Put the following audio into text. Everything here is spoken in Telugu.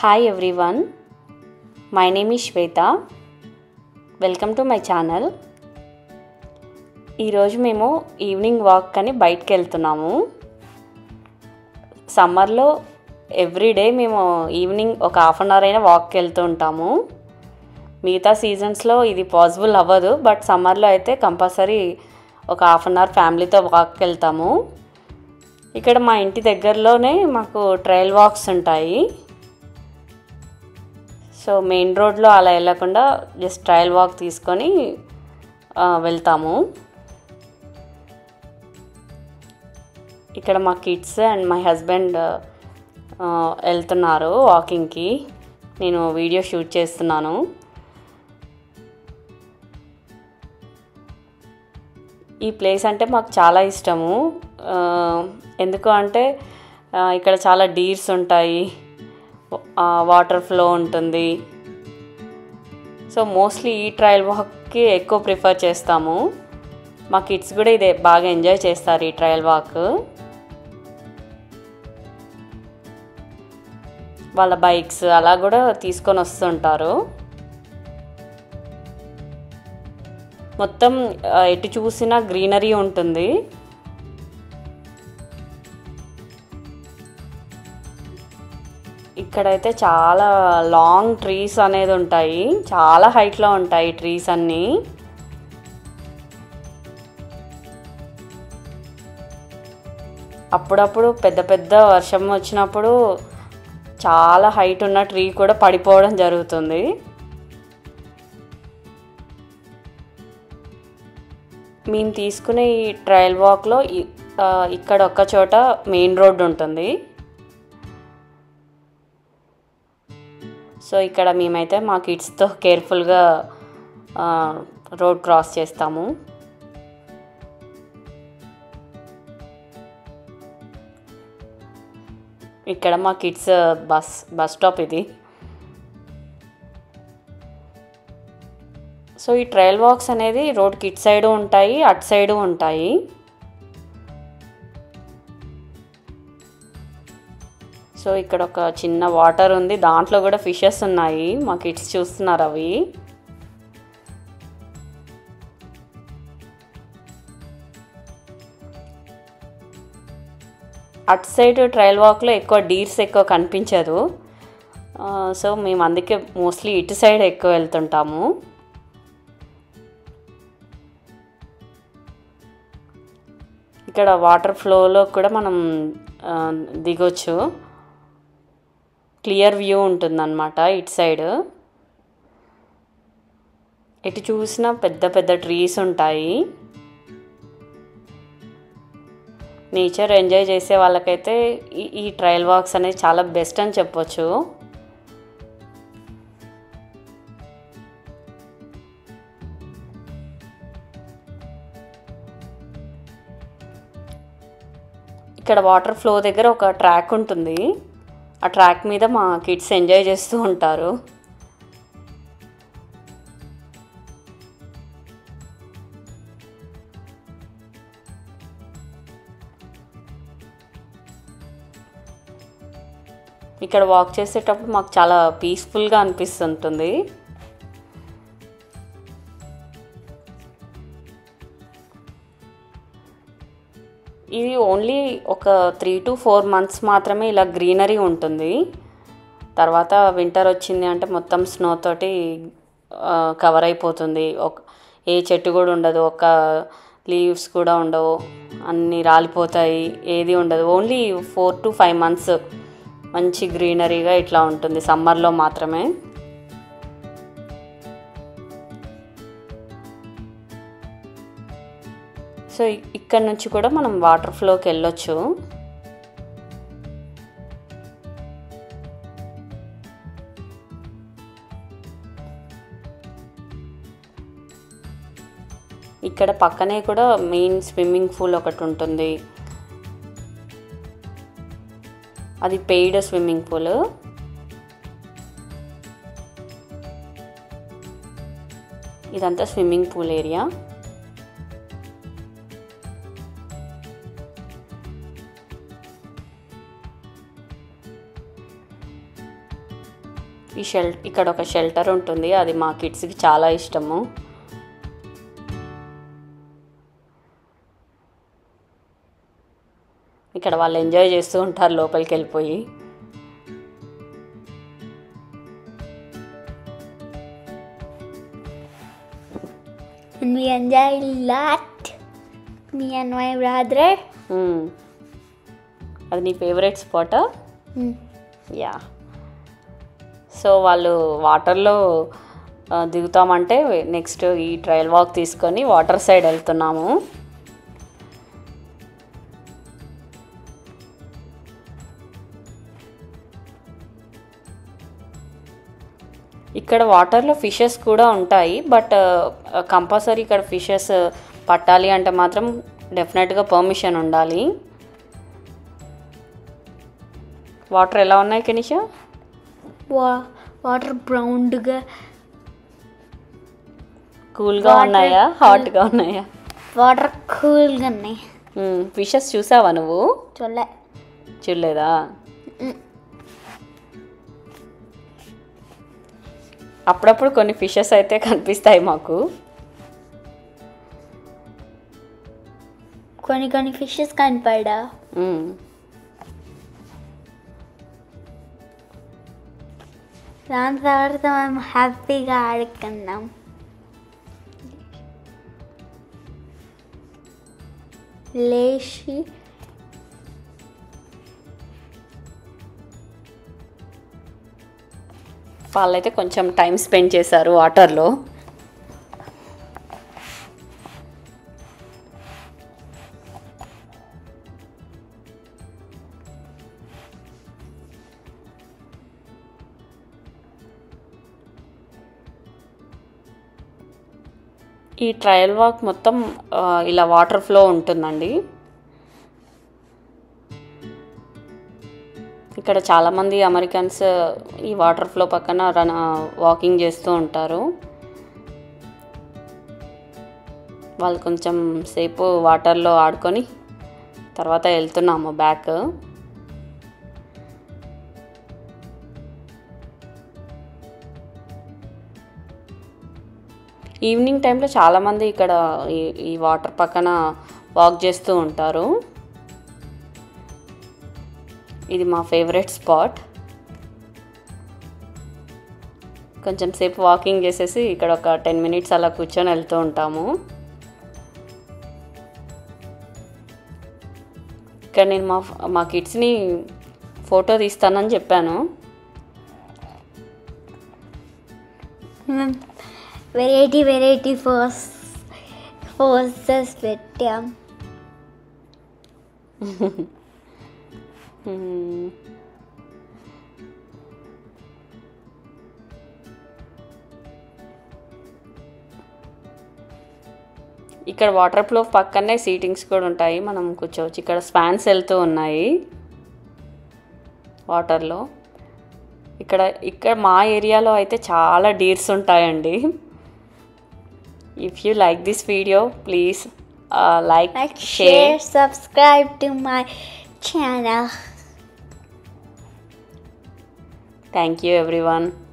Hi everyone, my name is Shweta. Welcome to my channel. ఈరోజు మేము ఈవినింగ్ వాక్ అని బయటకు వెళ్తున్నాము. సమ్మర్లో ఎవ్రీడే మేము ఈవినింగ్ ఒక హాఫ్ అన్ అవర్ అయినా వాక్కి వెళ్తూ ఉంటాము. మిగతా సీజన్స్లో ఇది పాసిబుల్ అవ్వదు, బట్ సమ్మర్లో అయితే కంపల్సరీ ఒక హాఫ్ అన్ అవర్ ఫ్యామిలీతో వాక్కి వెళ్తాము. ఇక్కడ మా ఇంటి దగ్గరలోనే మాకు ట్రయల్ వాక్స్ ఉంటాయి. సో మెయిన్ రోడ్లో అలా వెళ్ళకుండా జస్ట్ ట్రయల్ వాక్ తీసుకొని వెళ్తాము. ఇక్కడ మా కిడ్స్ అండ్ మై హస్బెండ్ వెళ్తున్నారు వాకింగ్కి. నేను వీడియో షూట్ చేస్తున్నాను. ఈ ప్లేస్ అంటే మాకు చాలా ఇష్టము. ఎందుకు అంటే ఇక్కడ చాలా డీర్స్ ఉంటాయి, వాటర్ ఫ్లో ఉంటుంది. సో మోస్ట్లీ ఈ ట్రయల్ వాక్కి ఎక్కువ ప్రిఫర్ చేస్తాము. మా కిడ్స్ కూడా ఇదే బాగా ఎంజాయ్ చేస్తారు ఈ ట్రయల్ వాక్. వాళ్ళ బైక్స్ అలా కూడా తీసుకొని వస్తుంటారు. మొత్తం ఎటు చూసినా గ్రీనరీ ఉంటుంది. ఇక్కడైతే చాలా లాంగ్ ట్రీస్ అనేది ఉంటాయి, చాలా హైట్లో ఉంటాయి ట్రీస్ అన్నీ. అప్పుడప్పుడు పెద్ద పెద్ద వర్షం వచ్చినప్పుడు చాలా హైట్ ఉన్న ట్రీ కూడా పడిపోవడం జరుగుతుంది. మేము తీసుకునే ఈ ట్రయల్ వాక్లో ఇక్కడ ఒక్క చోట మెయిన్ రోడ్ ఉంటుంది. సో ఇక్కడ మేమైతే మా కిడ్స్తో కేర్ఫుల్గా రోడ్ క్రాస్ చేస్తాము. ఇక్కడ మా కిడ్స్ బస్ స్టాప్ ఇది. సో ఈ ట్రయల్ వాక్స్ అనేది రోడ్కి ఇటు సైడు ఉంటాయి, అటు సైడు ఉంటాయి. సో ఇక్కడ ఒక చిన్న వాటర్ ఉంది, దాంట్లో కూడా ఫిషెస్ ఉన్నాయి. మా కిడ్స్ చూస్తున్నారు అవి. అటు సైడ్ ట్రయల్ వాక్లో ఎక్కువ డీర్స్ ఎక్కువ కనిపించదు. సో మేము అందుకే మోస్ట్లీ ఇటు సైడ్ ఎక్కువ వెళ్తుంటాము. ఇక్కడ వాటర్ ఫ్లోలో కూడా మనం దిగొచ్చు. క్లియర్ వ్యూ ఉంటుందన్నమాట ఇటు సైడ్. ఎటు చూసినా పెద్ద పెద్ద ట్రీస్ ఉంటాయి. నేచర్ ఎంజాయ్ చేసే వాళ్ళకైతే ఈ ట్రయల్ వాక్స్ అనేది చాలా బెస్ట్ అని చెప్పొచ్చు. ఇక్కడ వాటర్ ఫ్లో దగ్గర ఒక ట్రాక్ ఉంటుంది. ఆ ట్రాక్ మీద మా కిడ్స్ ఎంజాయ్ చేస్తూ ఉంటారు. ఇక్కడ వాక్ చేసేటప్పుడు మాకు చాలా పీస్ఫుల్గా అనిపిస్తుంటుంది. ఇది ఓన్లీ ఒక 3 to 4 months మాత్రమే ఇలా గ్రీనరీ ఉంటుంది. తర్వాత వింటర్ వచ్చింది అంటే మొత్తం స్నో తోటి కవర్ అయిపోతుంది. ఏ చెట్టు కూడా ఉండదు, ఒక లీవ్స్ కూడా ఉండవు, అన్నీ రాలిపోతాయి, ఏది ఉండదు. ఓన్లీ 4 to 5 months మంచి గ్రీనరీగా ఇట్లా ఉంటుంది సమ్మర్లో మాత్రమే. సో ఇక్కడ నుంచి కూడా మనం వాటర్ ఫ్లోకి వెళ్ళొచ్చు. ఇక్కడ పక్కనే కూడా మెయిన్ స్విమ్మింగ్ పూల్ ఒకటి ఉంటుంది. అది పెయిడ్ స్విమ్మింగ్ పూల్. ఇదంతా స్విమ్మింగ్ పూల్ ఏరియా. ఇక్కడ ఒక షెల్టర్ ఉంటుంది, అది మా కిడ్స్కి చాలా ఇష్టము. ఇక్కడ వాళ్ళు ఎంజాయ్ చేస్తూ ఉంటారు లోపలికి వెళ్ళిపోయి. And we enjoy a lot, me and my brother. అది నీ ఫేవరెట్ స్పాటా? యా. సో వాళ్ళు వాటర్లో దిగుతామంటే నెక్స్ట్ ఈ ట్రయల్ వాక్ తీసుకొని వాటర్ సైడ్ వెళ్తున్నాము. ఇక్కడ వాటర్లో ఫిషెస్ కూడా ఉంటాయి, బట్ కంపల్సరీ ఇక్కడ ఫిషెస్ పట్టాలి అంటే మాత్రం డెఫినెట్గా పర్మిషన్ ఉండాలి. వాటర్ ఎలా ఉన్నాయి కెనిషా? వాటర్ బ్రౌన్గా కూల్గా ఉన్నాయా, హాట్గా ఉన్నాయా? వాటర్ కూల్గా ఉన్నాయి. ఫిషెస్ చూసావా నువ్వు? చూడలేదా? అప్పుడప్పుడు కొన్ని ఫిషెస్ అయితే కనిపిస్తాయి మాకు. కొన్ని ఫిషెస్ కనపడా. దాని తర్వాత మేము హ్యాపీగా ఆడుకున్నాం. లేచి వాళ్ళైతే కొంచెం టైం స్పెండ్ చేశారు వాటర్లో. ఈ ట్రయల్ వాక్ మొత్తం ఇలా వాటర్ ఫ్లో ఉంటుందండి. ఇక్కడ చాలామంది అమెరికన్స్ ఈ వాటర్ ఫ్లో పక్కన వాకింగ్ చేస్తూ ఉంటారు. వాళ్ళు కొంచెం సేపు వాటర్లో ఆడుకొని తర్వాత వెళ్తున్నాము బ్యాక్. ఈవినింగ్ టైంలో చాలామంది ఇక్కడ ఈ వాటర్ పక్కన వాక్ చేస్తూ ఉంటారు. ఇది మా ఫేవరెట్ స్పాట్. కొంచెం సేపు వాకింగ్ చేసేసి ఇక్కడ ఒక 10 minutes అలా కూర్చొని వెళ్తూ ఉంటాము. ఇక్కడ నేను మా కిడ్స్ని ఫోటో తీస్తానని చెప్పాను. వెరైటీ ఫోర్సెస్ పెట్టాం. ఇక్కడ వాటర్ ఫ్లో పక్కనే సీటింగ్స్ కూడా ఉంటాయి, మనం కూర్చోవచ్చు. ఇక్కడ స్పాన్స్ వెళ్తూ ఉన్నాయి వాటర్లో. ఇక్కడ మా ఏరియాలో అయితే చాలా డీర్స్ ఉంటాయండి. If you like this video please like, share, subscribe to my channel. Thank you everyone.